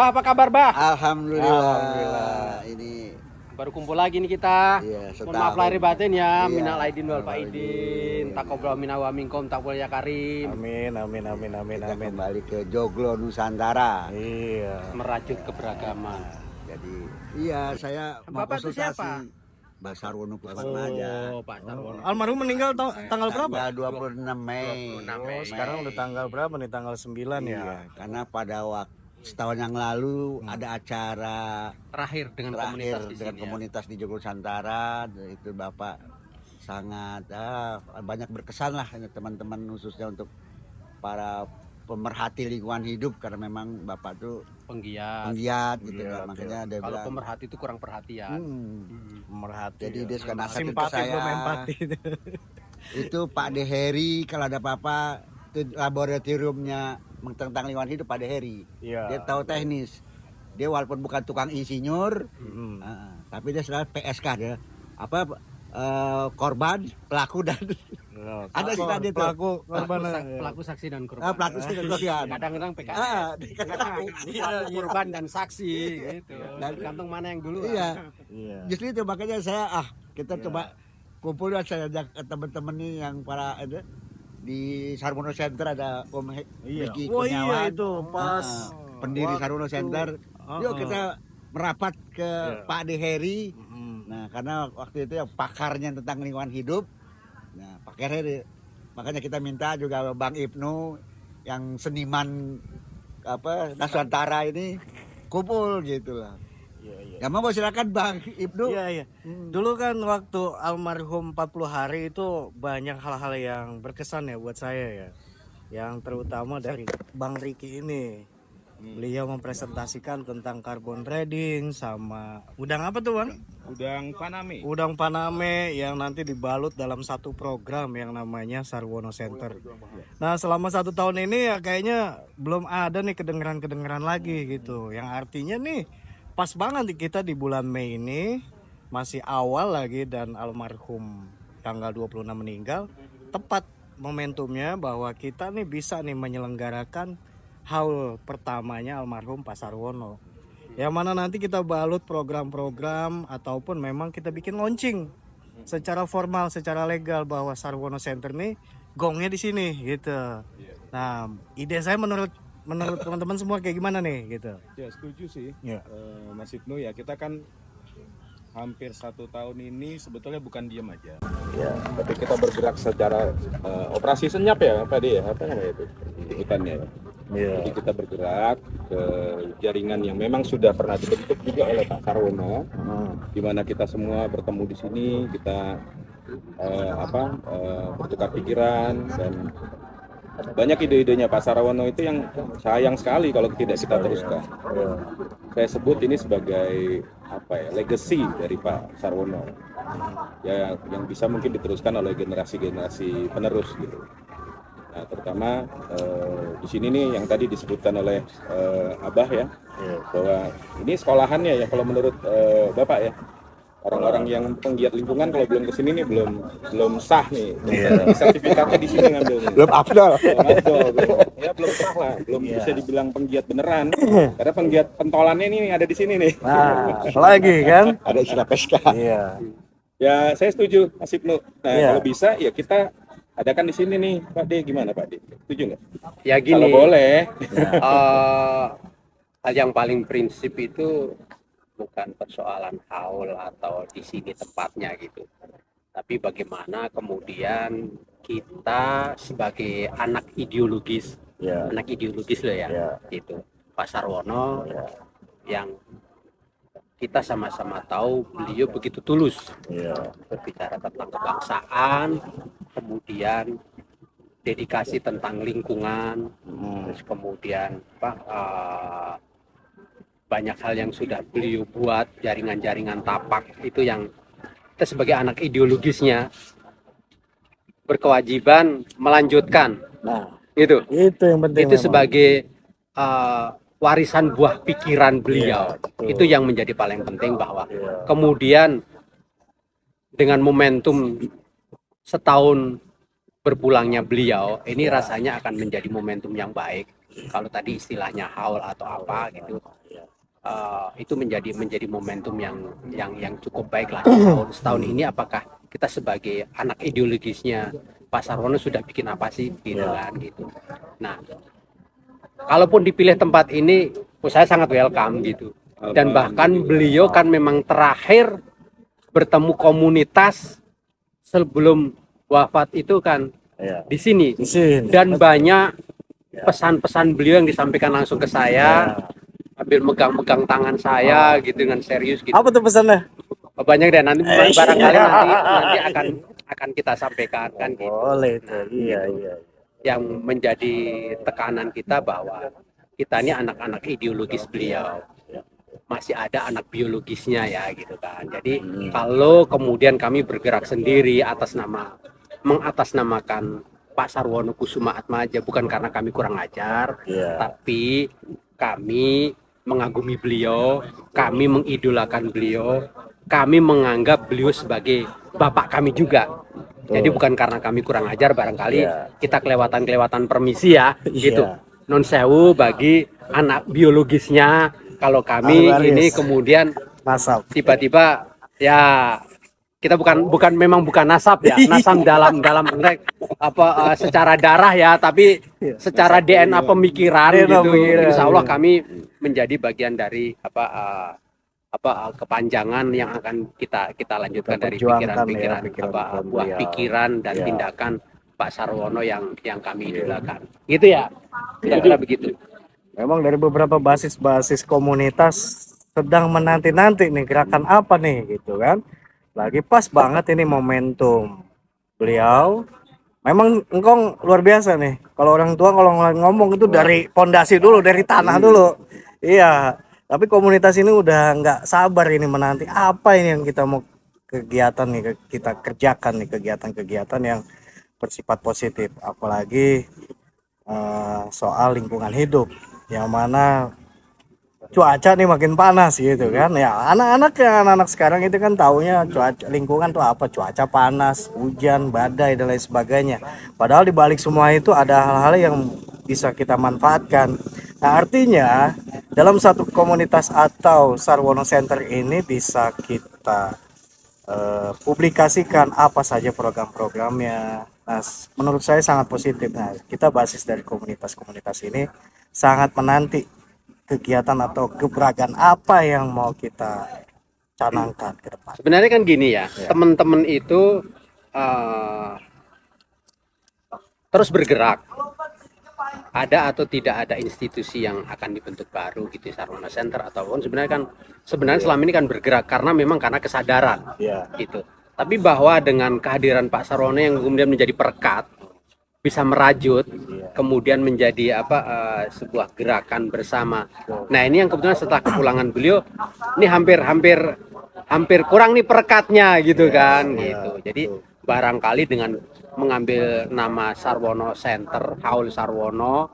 Apa kabar, Bah? Alhamdulillah. Ini Baru kumpul lagi nih kita. iya, Mohon maaf lahir batin ya. Iya, Minal aidin wal minal faidin. aidin. Taqabbal minna wa minkum taqabbal ya karim. Amin. kita kembali ke Joglo Nusantara. Iya. Merajut keberagaman. Jadi iya, saya mau Bapak itu siapa? konsultasi Mbak Sarwono Pusatmaja. Oh, Pak Sarwono. Almarhum meninggal tanggal berapa? Tanggal 26 Mei. 26 Mei. Oh, sekarang udah tanggal berapa nih? Tanggal 9 Iya, ya. karena pada waktu setahun yang lalu ada acara Terakhir dengan komunitas terakhir di dengan sini. komunitas di Joglo Nusantara. Itu Bapak sangat banyak berkesan lah ini teman-teman, khususnya untuk para pemerhati lingkungan hidup, karena memang Bapak tuh Penggiat. penggiat gitu Penggiat, kan. Makanya dia Kalau bilang pemerhati itu kurang perhatian. Merhati. jadi ya. dia suka nasihatin ke Simpati saya. belum empati. Itu Pak Deheri, kalau ada apa-apa itu laboratoriumnya tentang lingkungan hidup Pak Deheri. Iya. Dia tahu teknis. Dia walaupun bukan tukang insinyur, Mm. tapi dia selalu PSK dia. Korban, pelaku dan ada sih tadi tuh. pelaku korban. Pelaku saksi dan korban. Pelaku sih korban. Kadang-kadang PKS. Pelaku. Pelaku korban dan saksi gitu. Dan- Tergantung mana yang dulu. Iya. Iya. Justru itu makanya saya kita coba kumpul, saya ajak teman-teman nih yang para di Sarwono Center, ada Om Heki Oh Kurniawan, iya, itu pas pendiri Sarwono Center. Yuk kita merapat ke Iya. Pak Deheri. Mm. Nah, karena waktu itu yang pakarnya tentang lingkungan hidup. Nah, Pak Deheri, makanya kita minta juga Bang Ibnu yang seniman Nusantara ini kumpul gitu lah. Iya. Ya mau silakan Bang Ibnu. Iya. Dulu kan waktu almarhum 40 hari itu banyak hal-hal yang berkesan ya buat saya ya. Yang terutama dari Bang Riki ini. Beliau mempresentasikan tentang carbon trading sama udang apa tuh, Bang? Udang Paname. Udang Paname yang nanti dibalut dalam satu program yang namanya Sarwono Center. Nah, selama 1 tahun ini ya kayaknya belum ada nih kedengeran lagi gitu. Yang artinya nih pas banget nih kita di bulan Mei ini masih awal lagi dan almarhum tanggal 26 meninggal. Tepat momentumnya bahwa kita nih bisa nih menyelenggarakan haul pertamanya almarhum Pak Sarwono. Yang mana nanti kita balut program-program ataupun memang kita bikin launching secara formal, secara legal bahwa Sarwono Center nih gongnya di sini gitu. Nah, ide saya menurut teman-teman semua kayak gimana nih gitu. Ya setuju sih, Ya. Mas Ibnu ya, kita kan hampir 1 tahun ini sebetulnya bukan diam aja. Ya. Tapi kita bergerak secara operasi senyap ya, Pak ya, apa namanya itu sebutannya ya. Iya. Jadi kita bergerak ke jaringan yang memang sudah pernah dibentuk juga oleh Pak Sarwono, di mana kita semua bertemu di sini, kita bertukar pikiran, dan banyak ide-idenya Pak Sarwono itu yang sayang sekali kalau tidak kita teruskan. Saya sebut ini sebagai legacy dari Pak Sarwono, ya, yang bisa mungkin diteruskan oleh generasi-generasi penerus gitu. Nah, terutama di sini nih yang tadi disebutkan oleh Abah ya, bahwa ini sekolahannya ya kalau menurut Bapak ya. Orang-orang yang penggiat lingkungan kalau belum kesini nih belum sah nih. Sertifikatnya di sini ngambilnya. Belum afdol. Belum sah lah, belum bisa dibilang penggiat beneran. Karena penggiat pentolannya ini ada di sini nih. Nah, lagi kan? Ada istilah PSK. Iya. Ya, saya setuju Mas Ibnu. Nah, Iya. kalau bisa ya kita adakan di sini nih, Pak D. Gimana Pak D? Setuju nggak? Ya gini. Kalau boleh. Hal yang paling prinsip itu bukan persoalan haul atau di sini tempatnya gitu, tapi bagaimana kemudian kita sebagai anak ideologis loh ya, gitu Pak Sarwono, yang kita sama-sama tahu beliau begitu tulus berbicara tentang kebangsaan, kemudian dedikasi tentang lingkungan, terus kemudian banyak hal yang sudah beliau buat, jaringan-jaringan tapak itu yang kita sebagai anak ideologisnya berkewajiban melanjutkan. Nah, Itu yang penting. itu memang. sebagai warisan buah pikiran beliau. betul. Itu yang menjadi paling penting, bahwa kemudian dengan momentum setahun berpulangnya beliau ini rasanya akan menjadi momentum yang baik. Kalau tadi istilahnya haul atau apa gitu, itu menjadi momentum yang cukup baik lah setahun ini. Apakah kita sebagai anak ideologisnya Pak Sarwono sudah bikin apa sih gitu kan gitu. Nah, kalaupun dipilih tempat ini, saya sangat welcome gitu. Dan bahkan beliau kan memang terakhir bertemu komunitas sebelum wafat itu kan di sini. Dan banyak pesan-pesan beliau yang disampaikan langsung ke saya, ambil megang-megang tangan saya gitu dengan serius gitu. Apa tuh pesannya? Banyak deh, nanti barangkali nanti akan kita sampaikan kan gitu. Boleh tuh. Nah, Iya, gitu. iya. Yang menjadi tekanan kita bahwa kita ini anak-anak ideologis beliau, masih ada anak biologisnya ya gitu kan. Jadi kalau kemudian kami bergerak sendiri mengatasnamakan Pak Sarwono Kusuma Atmaja, bukan karena kami kurang ajar, tapi kami mengagumi beliau, kami mengidolakan beliau, kami menganggap beliau sebagai bapak kami juga. Jadi bukan karena kami kurang ajar, barangkali kita kelewatan permisi ya gitu. Non sewu bagi anak biologisnya, kalau kami ini kemudian tiba-tiba ya kita memang bukan nasab ya, nasab dalam konteks secara darah ya, tapi secara DNA pemikiran gitu. Insya Allah kami menjadi bagian dari kepanjangan yang akan kita lanjutkan dari pikiran-pikiran buah pikiran dan tindakan Pak Sarwono yang kami idolakan. Gitu ya. Kira-kira begitu. Memang dari beberapa basis komunitas sedang menanti-nanti nih gerakan apa nih gitu kan. Lagi pas banget ini momentum beliau. Memang engkong luar biasa nih. Kalau orang tua kalau ngomong itu dari pondasi dulu, dari tanah dulu. Iya. Tapi komunitas ini udah nggak sabar ini menanti apa ini yang kita mau kegiatan nih kita kerjakan nih, kegiatan-kegiatan yang bersifat positif. Apalagi soal lingkungan hidup yang mana cuaca nih makin panas gitu kan ya. Anak-anak sekarang itu kan taunya cuaca lingkungan tuh apa, cuaca panas, hujan, badai dan lain sebagainya. Padahal di balik semua itu ada hal-hal yang bisa kita manfaatkan. Nah, artinya dalam satu komunitas atau Sarwono Center ini bisa kita publikasikan apa saja program-programnya. Nah, menurut saya sangat positif. Nah, kita basis dari komunitas-komunitas ini sangat menanti kegiatan atau gebrakan apa yang mau kita canangkan ke depan. Sebenarnya kan gini ya, teman-teman itu terus bergerak. Ada atau tidak ada institusi yang akan dibentuk baru gitu, Sarwono Center ataupun sebenarnya selama ini kan bergerak karena kesadaran gitu. Tapi bahwa dengan kehadiran Pak Sarwono yang kemudian menjadi perekat, bisa merajut, kemudian menjadi sebuah gerakan bersama. Nah, ini yang kebetulan setelah kepulangan beliau, ini hampir kurang nih perekatnya gitu kan gitu. Jadi barangkali dengan mengambil nama Sarwono Center, Haul Sarwono,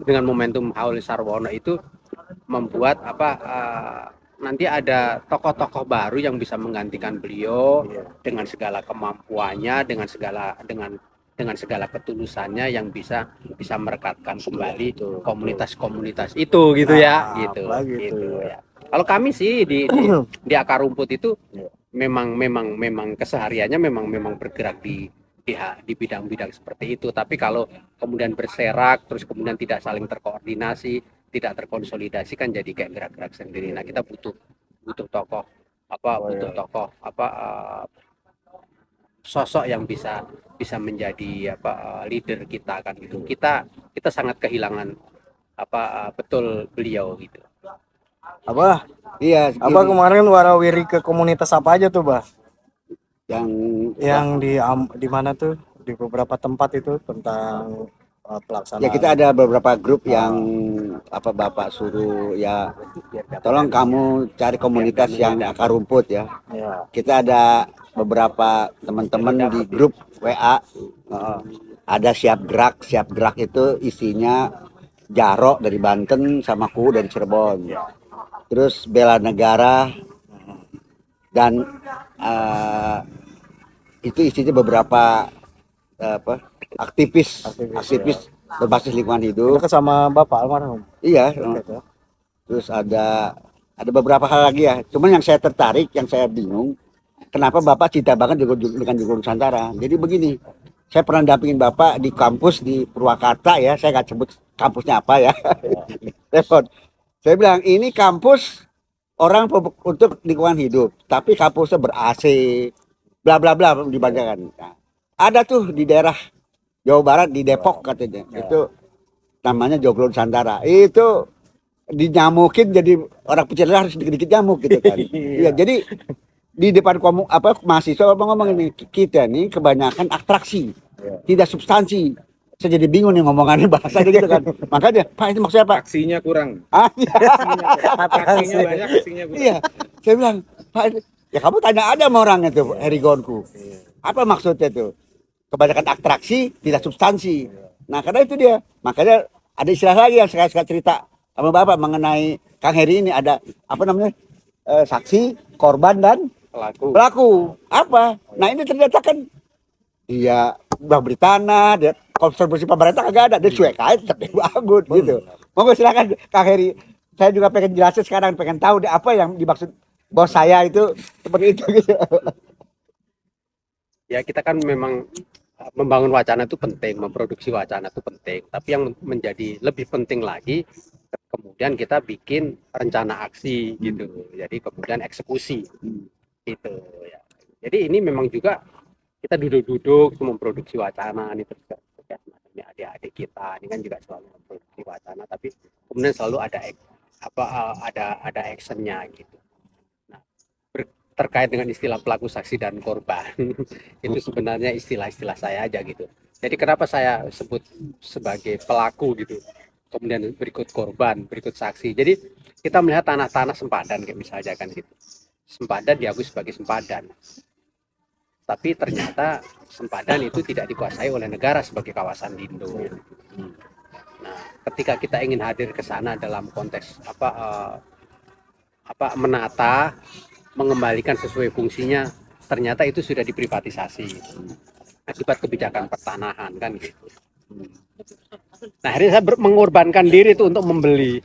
dengan momentum Haul Sarwono itu membuat nanti ada tokoh-tokoh baru yang bisa menggantikan beliau dengan segala kemampuannya, dengan segala ketulusannya yang bisa merekatkan kembali komunitas-komunitas itu gitu ya gitu ya. Kalau kami sih di akar rumput itu memang kesehariannya memang bergerak di bidang-bidang seperti itu. Tapi kalau kemudian berserak terus kemudian tidak saling terkoordinasi, tidak terkonsolidasi, kan jadi kayak gerak-gerak sendiri. Nah, kita butuh tokoh sosok yang bisa menjadi leader kita kan gitu. Kita sangat kehilangan betul beliau gitu. Abah, Iya. Abah kemarin warawiri ke komunitas apa aja tuh, Bah? Yang di mana tuh? Di beberapa tempat itu tentang pelaksanaan. ya kita ada beberapa grup yang Bapak suruh ya, tolong kamu cari komunitas yang akar rumput ya. Kita ada beberapa teman-teman di grup WA. Ada siap gerak itu isinya Jarok dari Banten sama Ku dari Cirebon. Terus bela negara dan itu isinya beberapa aktivis berbasis lingkungan hidup. Itu sama Bapak almarhum. Iya. terus ada beberapa hal lagi ya. Cuman yang saya tertarik, yang saya bingung, kenapa Bapak cinta banget dengan Joglo Nusantara. Jadi begini, saya pernah dampingin Bapak di kampus di Purwakarta ya, saya nggak sebut kampusnya apa ya. Repot. Saya bilang ini kampus orang untuk lingkungan hidup, tapi kampusnya ber-AC, bla bla bla dibacakan. Nah, ada tuh di daerah Jawa Barat di Depok katanya, itu namanya Joglo Nusantara. Itu dinyamukin jadi orang pecinta harus dikit-dikit nyamuk gitu kan. Iya, jadi di depan mahasiswa ngomong ini kita nih kebanyakan atraksi, tidak substansi. Saya jadi bingung nih ngomongannya bahasanya gitu kan. Makanya Pak itu maksudnya Pak? Aksinya kurang. Ah, iya. Aksinya banyak, aksinya kurang. Iya, saya bilang Pak ya kamu tanya ada sama orangnya tuh Herigonku. Apa maksudnya tuh? Kebanyakan atraksi, tidak substansi. Nah karena itu dia, makanya ada istilah lagi yang saya cerita sama Bapak mengenai Kang Heri ini ada apa namanya saksi, korban dan pelaku. Apa? Nah ini ternyata kan dia udah beli tanah, dia kontribusi pemerintah kagak ada, dia cuek aja tetap bagus gitu. Monggo silakan Kang Heri. Saya juga pengen jelasin sekarang, pengen tahu deh apa yang dimaksud bos saya itu seperti itu gitu. Ya kita kan memang membangun wacana itu penting, memproduksi wacana itu penting. Tapi yang menjadi lebih penting lagi, kemudian kita bikin rencana aksi gitu. Jadi kemudian eksekusi gitu ya. Jadi ini memang juga kita duduk-duduk memproduksi wacana ini terus adik-adik kita ini kan juga selalu memproduksi wacana, tapi kemudian selalu ada actionnya gitu. Nah, terkait dengan istilah pelaku, saksi, dan korban itu sebenarnya istilah-istilah saya aja gitu. Jadi kenapa saya sebut sebagai pelaku gitu, kemudian berikut korban, berikut saksi. Jadi kita melihat tanah-tanah sempadan kayak misalnya kan gitu, sempadan diakui sebagai sempadan, tapi ternyata sempadan itu tidak dikuasai oleh negara sebagai kawasan lindung. Nah, ketika kita ingin hadir ke sana dalam konteks menata, mengembalikan sesuai fungsinya, ternyata itu sudah diprivatisasi akibat kebijakan pertanahan kan gitu. Nah, akhirnya saya mengorbankan diri itu untuk membeli.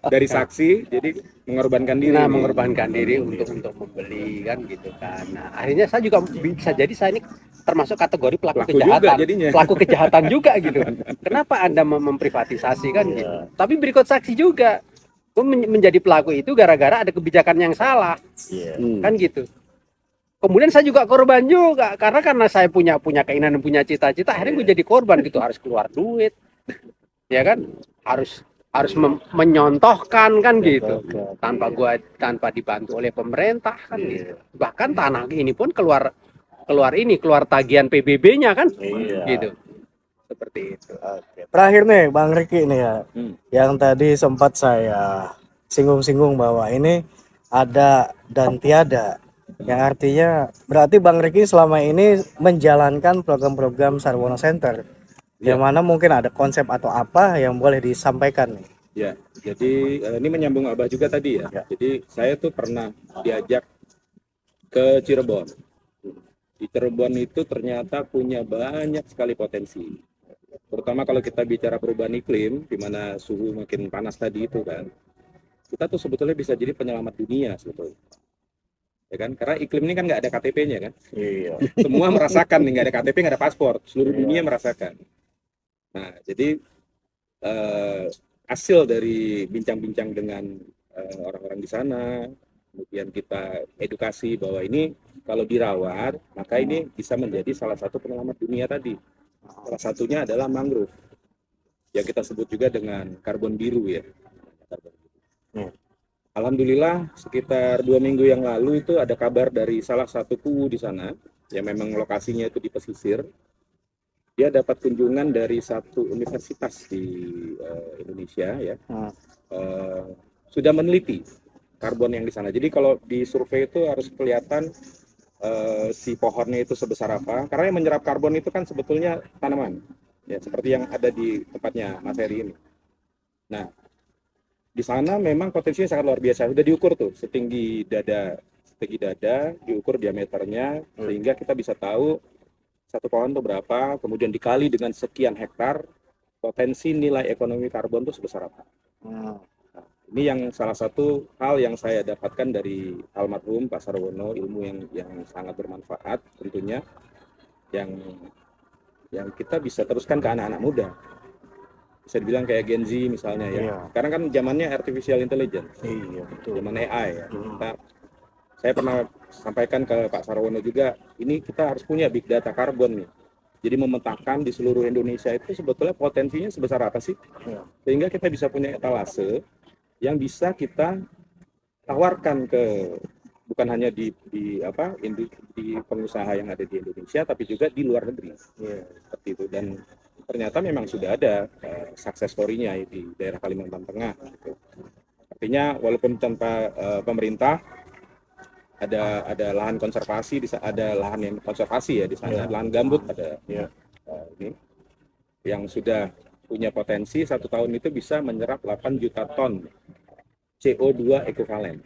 Dari saksi jadi mengorbankan diri. Nah, mengorbankan diri untuk membeli kan gitu kan. Nah, akhirnya saya juga bisa jadi saya ini termasuk kategori pelaku kejahatan. Juga jadinya. Pelaku kejahatan juga gitu. Kenapa Anda memprivatisasi kan gitu. Tapi berikut saksi juga. Gue menjadi pelaku itu gara-gara ada kebijakan yang salah. Kan gitu. Kemudian saya juga korban juga karena saya punya keinginan dan punya cita-cita, akhirnya gue jadi korban gitu, harus keluar duit. Ya kan? Harus menyontohkan kan gitu. Tanpa dibantu oleh pemerintah kan gitu. Bahkan tanah ini pun keluar tagihan PBB-nya kan. Gitu. Seperti itu. Terakhir nih Bang Riki nih ya. Yang tadi sempat saya singgung-singgung bahwa ini ada dan tiada. Yang artinya berarti Bang Riki selama ini menjalankan program-program Sarwono Center. Yang mana mungkin ada konsep atau apa yang boleh disampaikan nih. Ya, jadi ini menyambung Abah juga tadi ya. Jadi saya tuh pernah diajak ke Cirebon. Di Cirebon itu ternyata punya banyak sekali potensi. Terutama kalau kita bicara perubahan iklim, di mana suhu makin panas tadi itu kan. Kita tuh sebetulnya bisa jadi penyelamat dunia sebetulnya. Ya kan? Karena iklim ini kan nggak ada KTP-nya kan. Semua merasakan nih, nggak ada KTP, nggak ada paspor. Seluruh dunia merasakan. Nah, jadi hasil dari bincang-bincang dengan orang-orang di sana, kemudian kita edukasi bahwa ini kalau dirawat, maka ini bisa menjadi salah satu penyelamat dunia tadi. Salah satunya adalah mangrove, yang kita sebut juga dengan karbon biru ya. Alhamdulillah sekitar 2 minggu yang lalu itu ada kabar dari salah satu kuwu di sana, yang memang lokasinya itu di pesisir. Dia dapat kunjungan dari satu universitas di Indonesia ya, sudah meneliti karbon yang di sana. Jadi kalau di survei itu harus kelihatan si pohonnya itu sebesar apa, karena yang menyerap karbon itu kan sebetulnya tanaman, ya seperti yang ada di tempatnya Mas Heri ini. Nah, di sana memang potensinya sangat luar biasa. Sudah diukur tuh setinggi dada diukur diameternya, sehingga kita bisa tahu satu pohon itu berapa, kemudian dikali dengan sekian hektar, potensi nilai ekonomi karbon itu sebesar apa. Nah, Ini yang salah satu hal yang saya dapatkan dari almarhum Pak Sarwono, ilmu yang sangat bermanfaat tentunya, yang kita bisa teruskan ke anak-anak muda. Bisa dibilang kayak Gen Z misalnya ya. Iya. Sekarang kan zamannya artificial intelligence, Iya, betul. zaman AI ya. Saya pernah sampaikan ke Pak Sarwono juga, ini kita harus punya big data karbon nih. Jadi memetakan di seluruh Indonesia itu sebetulnya potensinya sebesar apa sih? Iya. Sehingga kita bisa punya etalase yang bisa kita tawarkan ke bukan hanya di pengusaha yang ada di Indonesia, tapi juga di luar negeri. Iya. Seperti itu. Dan ternyata memang sudah ada success story-nya di daerah Kalimantan Tengah. Gitu. Artinya walaupun tanpa pemerintah ada lahan konservasi, ada lahan yang konservasi ya di sana, lahan gambut ada ini yang sudah punya potensi 1 tahun itu bisa menyerap 8 juta ton CO2 ekuivalen.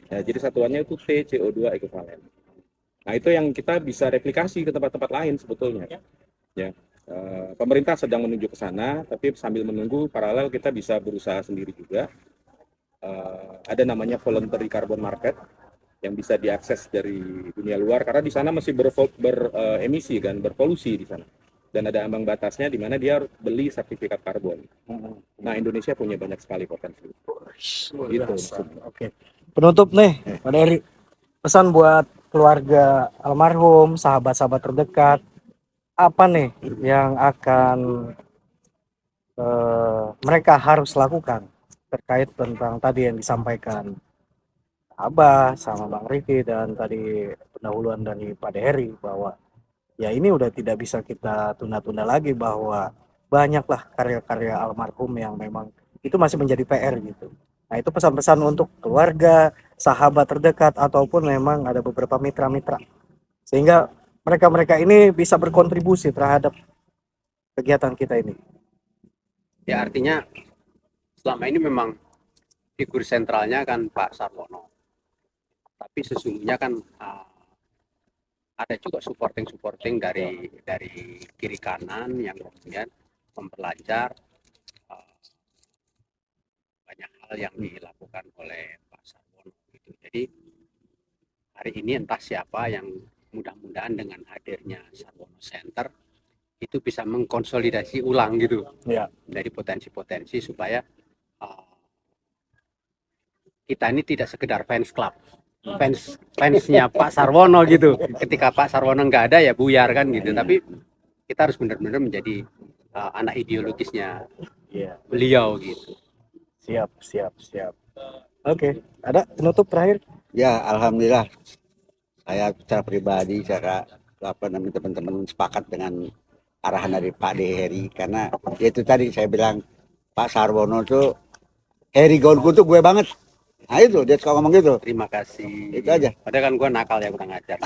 Jadi satuannya itu TCO2 ekuivalen. Nah itu yang kita bisa replikasi ke tempat-tempat lain sebetulnya. Ya. Pemerintah sedang menuju ke sana, tapi sambil menunggu paralel kita bisa berusaha sendiri juga. Ada namanya voluntary carbon market yang bisa diakses dari dunia luar karena di sana masih beremisi kan, berpolusi di sana. Dan ada ambang batasnya di mana dia harus beli sertifikat karbon. Nah Indonesia punya banyak sekali potensi. Gitu. Oke. Penutup nih, Pak Dery. Pesan buat keluarga almarhum, sahabat-sahabat terdekat, apa nih yang akan mereka harus lakukan terkait tentang tadi yang disampaikan Abah sama Bang Riki dan tadi pendahuluan dari Pak Dery bahwa ya ini udah tidak bisa kita tunda-tunda lagi, bahwa banyaklah karya-karya almarhum yang memang itu masih menjadi PR gitu. Nah itu pesan-pesan untuk keluarga, sahabat terdekat ataupun memang ada beberapa mitra-mitra sehingga mereka-mereka ini bisa berkontribusi terhadap kegiatan kita ini. Ya artinya selama ini memang figur sentralnya kan Pak Sarwono, tapi sesungguhnya kan ada juga supporting dari kiri kanan yang kemudian memperlancar banyak hal yang dilakukan oleh Pak Sarwono gitu. Jadi hari ini entah siapa yang mudah-mudahan dengan hadirnya Sarwono Center itu bisa mengkonsolidasi ulang gitu Ya. dari potensi-potensi supaya kita ini tidak sekedar fans club, fansnya Pak Sarwono gitu. Ketika Pak Sarwono nggak ada ya buyar kan gitu. Tapi kita harus benar-benar menjadi anak ideologisnya beliau gitu. Siap. Oke, ada penutup terakhir? Ya, alhamdulillah. Saya secara pribadi, secara teman-teman sepakat dengan arahan dari Pak Dery karena itu tadi saya bilang Pak Sarwono tuh Harry Gaulku tuh gue banget. Nah itu dia suka ngomong gitu. Terima kasih. Itu aja. Padahal kan gue nakal ya kurang ajar.